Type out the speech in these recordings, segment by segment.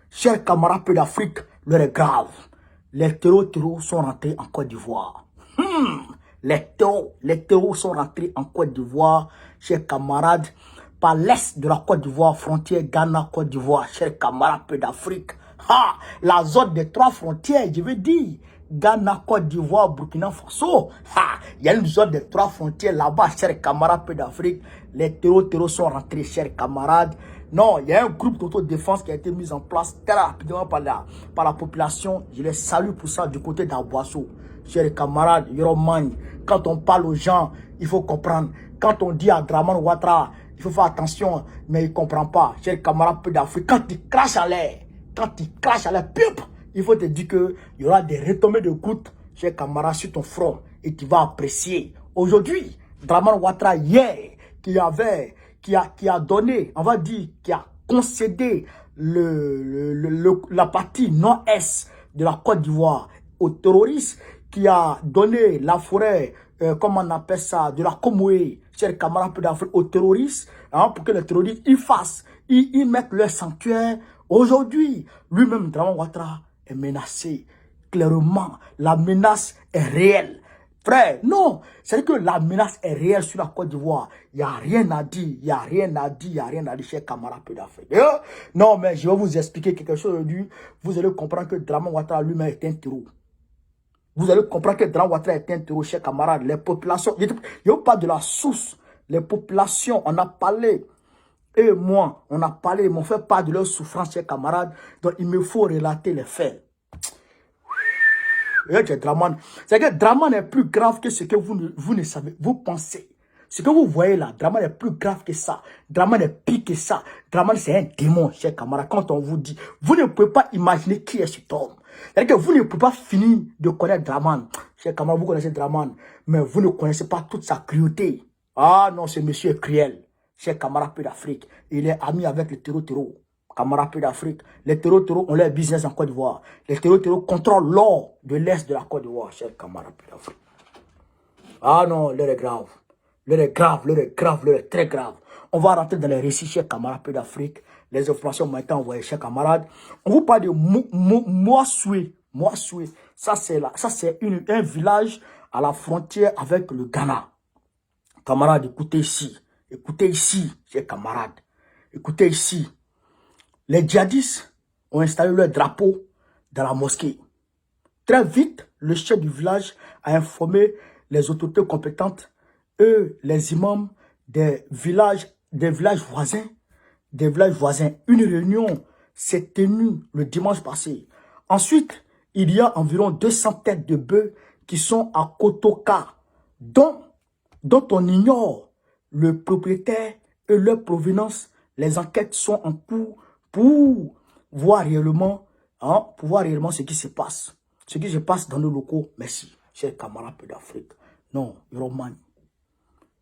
Chers camarades peu d'Afrique, l'heure est grave. Les terreaux sont rentrés en Côte d'Ivoire. Les terreaux sont rentrés en Côte d'Ivoire, chers camarades, par l'est de la Côte d'Ivoire, frontière Ghana-Côte d'Ivoire, chers camarades peu d'Afrique. La zone des 3 frontières, je veux dire, Ghana, Côte d'Ivoire, Burkina Faso. Il y a une zone des 3 frontières là-bas, chers camarades peu d'Afrique. Les terreaux sont rentrés, chers camarades. Non, il y a un groupe d'autodéfense qui a été mis en place très rapidement par la population. Je les salue pour ça du côté d'Aboisseau. Chers camarades, Yoroman, quand on parle aux gens, il faut comprendre. Quand on dit à Draman Ouattara, il faut faire attention, mais il ne comprend pas. Chers camarades peu d'Afrique, quand il crache à l'air, il faut te dire qu'il y aura des retombées de gouttes, chers camarades, sur ton front et tu vas apprécier. Aujourd'hui, Draman Ouattara, hier, qui a donné, on va dire, qui a concédé la partie nord-est de la Côte d'Ivoire aux terroristes, qui a donné la forêt, comment on appelle ça, de la Comoé, chers camarades peu d'Afrique, aux terroristes, hein, pour que les terroristes, ils mettent leur sanctuaire. Aujourd'hui, lui-même, Draman Ouattara, est menacé. Clairement, la menace est réelle. Frère, non, c'est que la menace est réelle sur la Côte d'Ivoire. Il n'y a rien à dire, il n'y a rien à dire, il n'y a rien à dire, chers camarades peu d'Afrique. Non, mais je vais vous expliquer quelque chose aujourd'hui. Vous allez comprendre que Draman Ouattara lui-même est un terreau. Vous allez comprendre que Draman Ouattara est un terreau, chers camarades. Les populations, il n'y a pas de la source. Les populations, on a parlé. Et moi, on a parlé, ils m'ont fait part de leur souffrance, chers camarades. Donc, il me faut relater les faits. C'est que Draman est plus grave que ce que vous ne savez. Vous pensez. Ce que vous voyez là, Draman est plus grave que ça. Draman est pire que ça. Draman, c'est un démon, chers camarades. Quand on vous dit, vous ne pouvez pas imaginer qui est cet homme. C'est-à-dire que vous ne pouvez pas finir de connaître Draman. Chers camarades, vous connaissez Draman, mais vous ne connaissez pas toute sa cruauté. Ah non, ce monsieur est cruel. Chers camarades peu d'Afrique, il est ami avec les terreaux. Camarades peu d'Afrique, les terreaux ont leur business en Côte d'Ivoire. Les terreaux contrôlent l'or de l'Est de la Côte d'Ivoire, chers camarades peu d'Afrique. Ah non, l'heure est grave. L'heure est grave, l'heure est grave, l'heure est très grave. On va rentrer dans les récits, chers camarades peu d'Afrique. Les informations m'ont été envoyées, chers camarades. On vous parle de Moissoué. Moissoué. Ça, c'est un village à la frontière avec le Ghana. Camarades, écoutez ici. Écoutez ici, chers camarades. Écoutez ici. Les djihadistes ont installé leur drapeau dans la mosquée. Très vite, le chef du village a informé les autorités compétentes et les imams des villages voisins. Une réunion s'est tenue le dimanche passé. Ensuite, il y a environ 200 têtes de bœufs qui sont à Kotoka, dont on ignore le propriétaire et leur provenance. Les enquêtes sont en cours pour voir réellement, ce qui se passe. Ce qui se passe dans nos locaux. Merci, chers camarades peu d'Afrique. Non, Roman.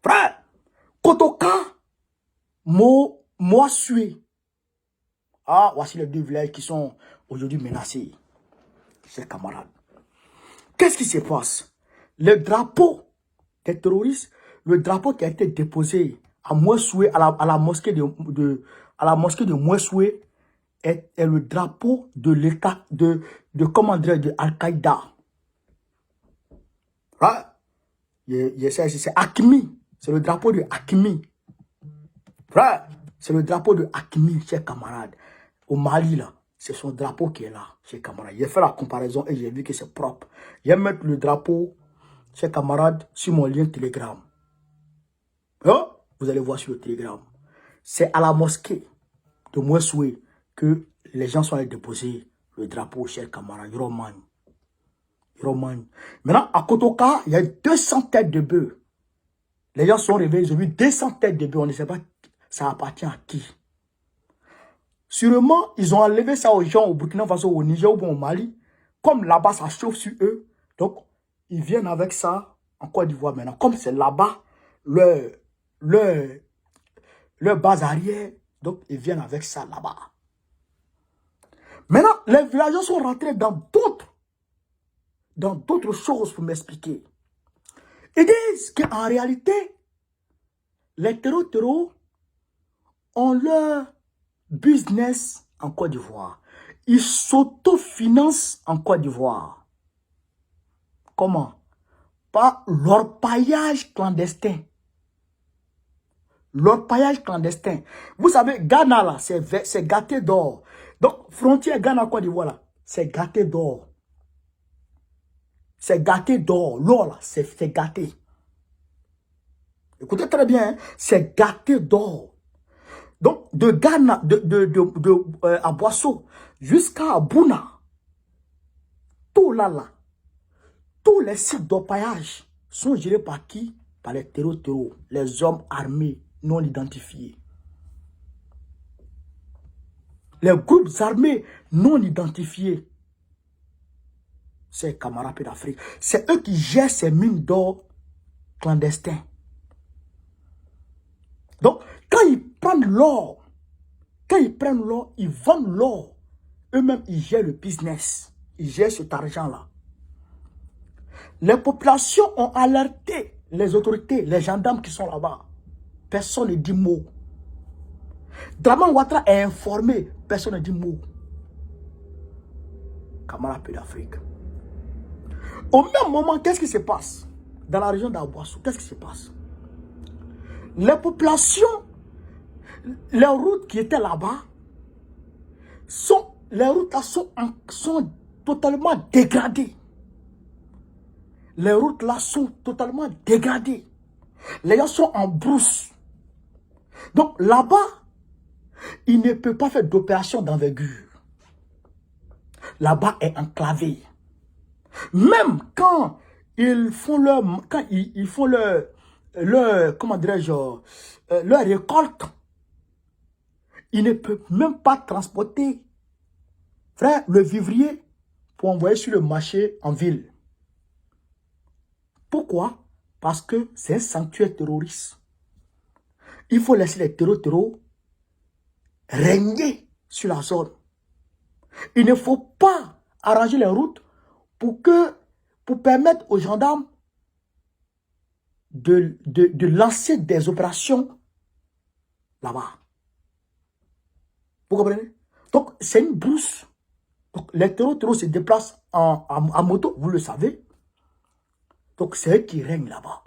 Frère, Kotoka, Moissoué. Ah, voici les 2 villages qui sont aujourd'hui menacés. Chers camarades. Qu'est-ce qui se passe? Le drapeau des terroristes, le drapeau qui a été déposé à Moissoué, à la mosquée de Moissoué, est le drapeau de l'État, de Al-Qaïda. Ah, c'est Hakimi. C'est le drapeau de Hakimi. C'est le drapeau de Hakimi, chers camarades. Au Mali, là, c'est son drapeau qui est là, chers camarades. J'ai fait la comparaison et j'ai vu que c'est propre. Je vais mettre le drapeau, chers camarades, sur mon lien Telegram. Oh, vous allez voir sur le Telegram. C'est à la mosquée de Moissoué que les gens sont allés déposer le drapeau, chers camarades. Roman. Maintenant, à Kotoka, il y a 200 têtes de bœufs. Les gens sont réveillés, ils ont vu 200 têtes de bœufs. On ne sait pas ça appartient à qui. Sûrement, ils ont enlevé ça aux gens au Burkina Faso, au Niger ou au Mali. Comme là-bas, ça chauffe sur eux. Donc, ils viennent avec ça en Côte d'Ivoire maintenant. Comme c'est là-bas, leur base arrière, donc ils viennent avec ça là-bas. Maintenant, les villageois sont rentrés dans d'autres choses pour m'expliquer. Ils disent qu'en réalité, les terreaux ont leur business en Côte d'Ivoire. Ils s'autofinancent en Côte d'Ivoire. Comment? Par l'orpaillage clandestin. L'orpaillage clandestin. Vous savez, Ghana, là, c'est gâté d'or. Donc, frontière Ghana-Côte d'Ivoire, là, c'est gâté d'or. C'est gâté d'or. L'or, là, c'est gâté. Écoutez très bien, hein, c'est gâté d'or. Donc, de Ghana, à Boisseau, jusqu'à Bouna, tout là, tous les sites d'orpaillage sont gérés par qui? Par les terreaux, les hommes armés non identifiés. Les groupes armés non identifiés. C'est camarades d'Afrique. C'est eux qui gèrent ces mines d'or clandestins. Donc, quand ils prennent l'or, ils vendent l'or. Eux-mêmes, ils gèrent le business. Ils gèrent cet argent-là. Les populations ont alerté les autorités, les gendarmes qui sont là-bas. Personne ne dit mot. Dramane Ouattara est informé. Personne ne dit mot. Camarades d'Afrique. Au même moment, qu'est-ce qui se passe? Dans la région d'Aboissou, qu'est-ce qui se passe? Les populations, les routes qui étaient là-bas, les routes là sont totalement dégradées. Les routes là sont totalement dégradées. Les gens sont en brousse. Donc là-bas, il ne peut pas faire d'opération d'envergure. Là-bas est enclavé. Même quand ils font comment dirais-je, leur récolte, ils ne peuvent même pas transporter, frère, le vivrier pour envoyer sur le marché en ville. Pourquoi? Parce que c'est un sanctuaire terroriste. Il faut laisser les terreaux régner sur la zone. Il ne faut pas arranger les routes pour permettre aux gendarmes de lancer des opérations là-bas. Vous comprenez? Donc, c'est une brousse. Donc, les terreaux se déplacent en moto, vous le savez. Donc, c'est eux qui règnent là-bas.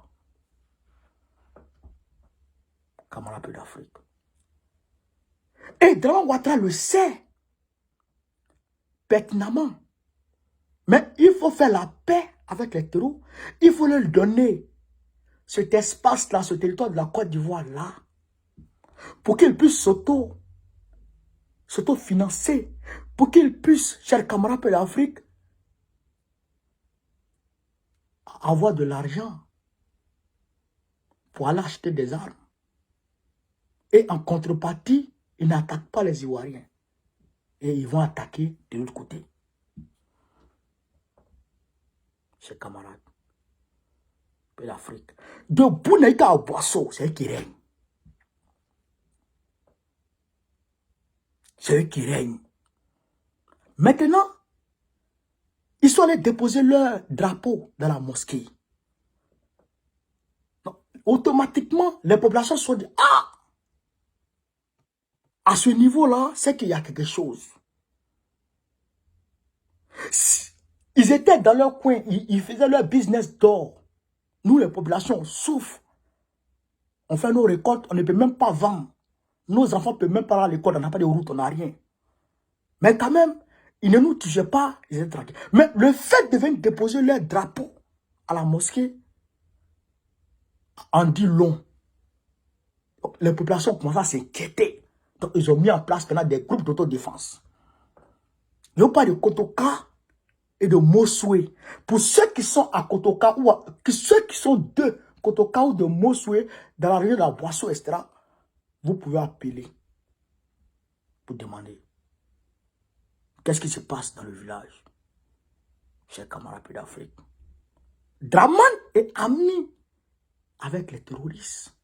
Camarades d'Afrique. Et Dramane Ouattara le sait pertinemment. Mais il faut faire la paix avec les terreaux. Il faut leur donner cet espace-là, ce territoire de la Côte d'Ivoire-là, pour qu'ils puissent s'auto-financer, pour qu'ils puissent, chers camarades de l'Afrique, avoir de l'argent pour aller acheter des armes. Et en contrepartie, ils n'attaquent pas les Ivoiriens. Et ils vont attaquer de l'autre côté. Chers camarades de l'Afrique. De Bounaïka à Boisseau, c'est eux qui règnent. C'est eux qui règnent. Maintenant, ils sont allés déposer leur drapeau dans la mosquée. Donc, automatiquement, les populations se sont dit, ah, à ce niveau-là, c'est qu'il y a quelque chose. Ils étaient dans leur coin, ils faisaient leur business d'or. Nous, les populations, on souffre. On fait nos récoltes, on ne peut même pas vendre. Nos enfants ne peuvent même pas aller à l'école, on n'a pas de route, on n'a rien. Mais quand même, ils ne nous touchaient pas, ils étaient tranquilles. Mais le fait de venir déposer leur drapeau à la mosquée en dit long. Donc, les populations commencent à s'inquiéter. Donc, ils ont mis en place des groupes d'autodéfense. Il n'y a pas de Kotoka et de Mosoué. Pour ceux qui sont à Kotoka, ou ceux qui sont de Kotoka ou de Mosoué, dans la région de la Boisseau, etc., vous pouvez appeler pour demander qu'est-ce qui se passe dans le village. Chers camarades d'Afrique. Dramane est ami avec les terroristes.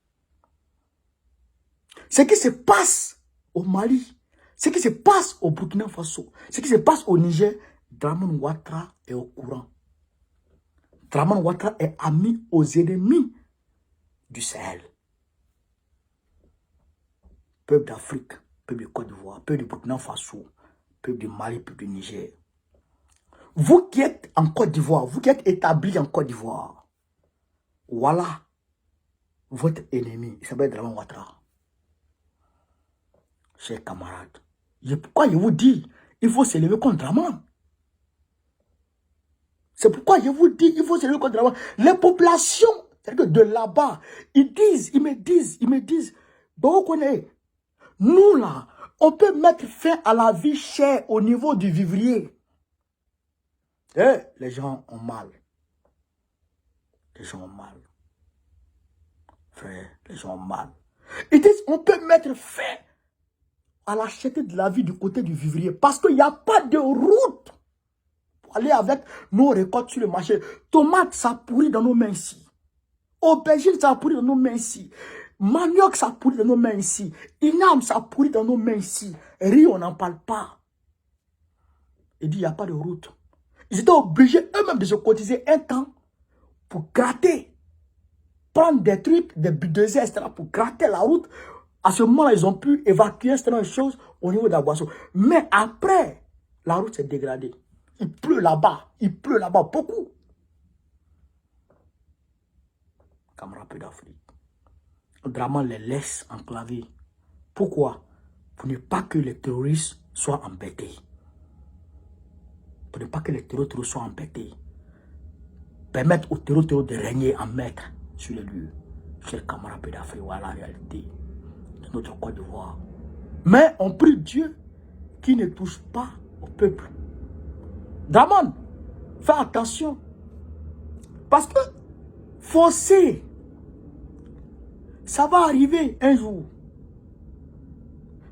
Ce qui se passe au Mali, ce qui se passe au Burkina Faso, ce qui se passe au Niger, Dramane Ouattara est au courant. Dramane Ouattara est ami aux ennemis du Sahel. Peuple d'Afrique, peuple de Côte d'Ivoire, peuple du Burkina Faso, peuple du Mali, peuple du Niger. Vous qui êtes en Côte d'Ivoire, vous qui êtes établis en Côte d'Ivoire, voilà votre ennemi, il s'appelle Draman Ouattara. Chers camarades, pourquoi je vous dis, il faut s'élever contre Draman. C'est pourquoi je vous dis, il faut s'élever contre Draman. Les populations, c'est-à-dire que de là-bas, ils me disent, bon, vous connaissez, nous là, on peut mettre fin à la vie chère au niveau du vivrier. Eh, les gens ont mal. Les gens ont mal. Frère, les gens ont mal. Ils disent, on peut mettre fin à la cherté de la vie du côté du vivrier. Parce qu'il n'y a pas de route pour aller avec nos récoltes sur le marché. Tomates, ça pourrit dans nos mains ici. Aubergines, ça pourrit dans nos mains ici. Manioc, ça pourrit dans nos mains ici. Inam, ça pourrit dans nos mains ici. Riz, on n'en parle pas. Il dit, il n'y a pas de route. Ils étaient obligés eux-mêmes de se cotiser un temps pour gratter. Prendre des trucs, des bulldozers, etc. pour gratter la route. À ce moment-là, ils ont pu évacuer certaines choses au niveau de la boisson. Mais après, la route s'est dégradée. Il pleut là-bas. Il pleut là-bas beaucoup. Camarades d'Afrique. Draman les laisse enclavés. Pourquoi? Pour ne pas que les terroristes soient embêtés. Pour ne pas que les terroristes soient embêtés. Permettre aux terroristes de régner en maître sur les lieux. Chers camarades d'Afrique, voilà la réalité de notre Côte d'Ivoire. Mais on prie Dieu qui ne touche pas au peuple. Draman, fais attention. Parce que forcer, ça va arriver un jour.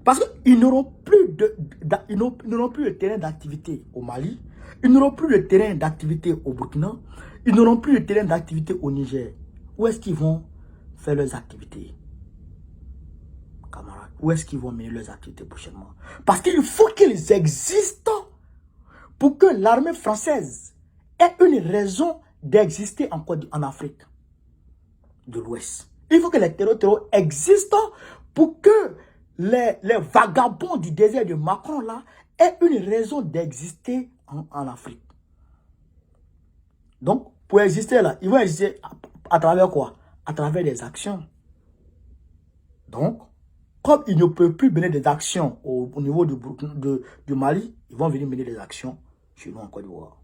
Parce qu'ils n'auront plus de terrain d'activité au Mali. Ils n'auront plus de terrain d'activité au Burkina. Ils n'auront plus de terrain d'activité au Niger. Où est-ce qu'ils vont faire leurs activités? Camarades, où est-ce qu'ils vont mener leurs activités prochainement? Parce qu'il faut qu'ils existent pour que l'armée française ait une raison d'exister en Afrique de l'Ouest. Il faut que les terroristes existent pour que les vagabonds du désert de Macron là aient une raison d'exister en Afrique. Donc, pour exister là, ils vont exister à travers quoi? À travers des actions. Donc, comme ils ne peuvent plus mener des actions au niveau du Mali, ils vont venir mener des actions chez nous en Côte d'Ivoire.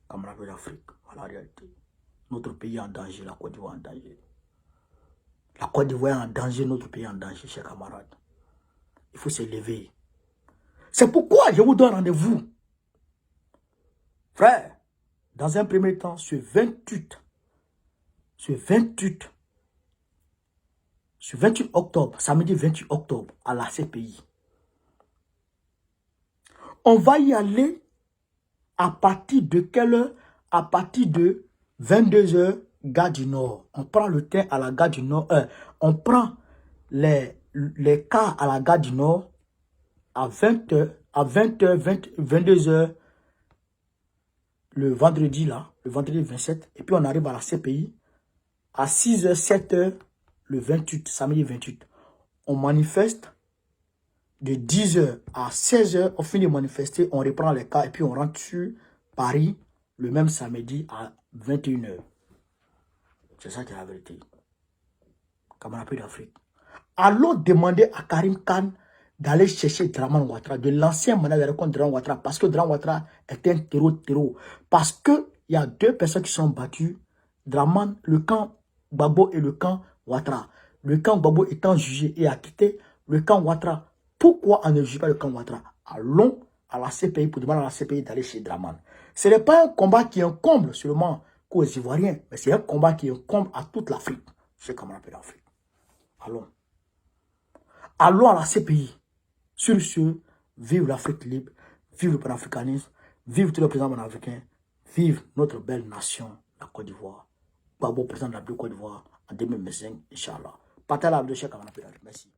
Camarades d'Afrique, voilà la réalité. Notre pays est en danger, la Côte d'Ivoire en danger. La Côte d'Ivoire est en danger, notre pays est en danger, chers camarades. Il faut s'élever. C'est pourquoi je vous donne rendez-vous. Frère, dans un premier temps, ce 28 octobre, samedi 28 octobre, à la CPI. On va y aller à partir de quelle heure? À partir de 22 h, gare du Nord. On prend le train à la gare du Nord. On prend les cars à la gare du Nord à 20 h, à 22 h, le vendredi là, le vendredi 27. Et puis on arrive à la CPI à 6 h, 7 h, le 28, samedi 28. On manifeste de 10 h à 16 h. On finit de manifester, on reprend les cars et puis on rentre sur Paris le même samedi à 21 h. C'est ça qui est la vérité. Camarades d'Afrique. Allons demander à Karim Khan d'aller chercher Draman Ouattara, de l'ancien mandat de rencontre Draman Ouattara, parce que Draman Ouattara est un terreau. Parce qu'il y a deux personnes qui sont battues, Draman, le camp Gbagbo et le camp Ouattara. Le camp Gbagbo étant jugé et acquitté, le camp Ouattara. Pourquoi on ne juge pas le camp Ouattara? Allons à la CPI pour demander à la CPI d'aller chez Draman. Ce n'est pas un combat qui incombe seulement qu'aux Ivoiriens, mais c'est un combat qui incombe à toute l'Afrique. C'est comme on appelle l'Afrique. Allons. Allons à la CPI. Sur ce, vive l'Afrique libre, vive le panafricanisme, vive tous les présidents panafricains, vive notre belle nation, la Côte d'Ivoire. Gbagbo, président de la Côte d'Ivoire, en 2025, Inch'Allah. Partagez la vidéo, chers camarades. Merci.